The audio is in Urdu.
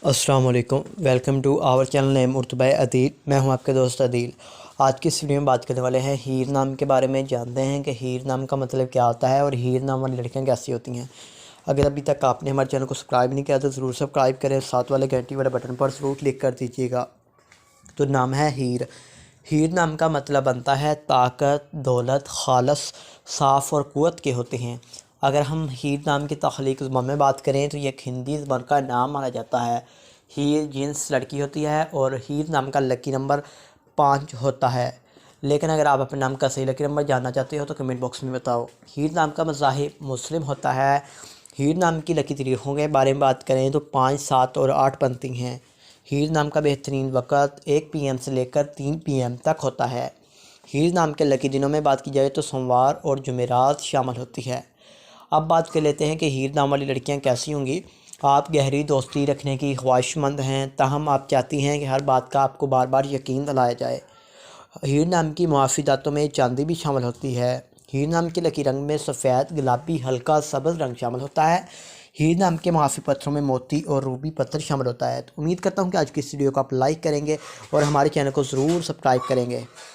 السلام علیکم، ویلکم ٹو آور چینل نیم ارتبہ عدیل۔ میں ہوں آپ کے دوست عدیل۔ آج کی اس ویڈیو میں بات کرنے والے ہیں ہیر نام کے بارے میں۔ جانتے ہیں کہ ہیر نام کا مطلب کیا ہوتا ہے اور ہیر نام والی لڑکیاں کیسی ہوتی ہیں۔ اگر ابھی تک آپ نے ہمارے چینل کو سبسکرائب نہیں کیا تو ضرور سبسکرائب کریں، ساتھ والے گھنٹی والے بٹن پر ضرور کلک کر دیجیے گا۔ تو نام ہے ہیر۔ ہیر نام کا مطلب بنتا ہے طاقت، دولت، خالص، صاف اور قوت کے ہوتے ہیں۔ اگر ہم ہیر نام کی تخلیق زبان میں بات کریں تو یہ ایک ہندی زبان کا نام مانا جاتا ہے۔ ہیر جنس لڑکی ہوتی ہے اور ہیر نام کا لکی نمبر 5 ہوتا ہے۔ لیکن اگر آپ اپنے نام کا صحیح لکی نمبر جاننا چاہتے ہو تو کمنٹ باکس میں بتاؤ۔ ہیر نام کا مذاہب مسلم ہوتا ہے۔ ہیر نام کی لکی تاریخوں کے بارے میں بات کریں تو 5، 7 اور 8 بنتی ہیں۔ ہیر نام کا بہترین وقت 1 PM سے لے کر 3 PM تک ہوتا ہے۔ ہیر نام کے لکی دنوں میں بات کی جائے تو سوموار اور جمعرات شامل ہوتی ہے۔ اب بات کر لیتے ہیں کہ ہیر نام والی لڑکیاں کیسی ہوں گی۔ آپ گہری دوستی رکھنے کی خواہش مند ہیں، تاہم آپ چاہتی ہیں کہ ہر بات کا آپ کو بار بار یقین دلایا جائے۔ ہیر نام کی معافی دانتوں میں چاندی بھی شامل ہوتی ہے۔ ہیر نام کے لکی رنگ میں سفید، گلابی، ہلکا سبز رنگ شامل ہوتا ہے۔ ہیر نام کے معافی پتھروں میں موتی اور روبی پتھر شامل ہوتا ہے۔ تو امید کرتا ہوں کہ آج کی اس ویڈیو کو آپ لائک کریں گے اور ہمارے چینل کو ضرور سبسکرائب کریں گے۔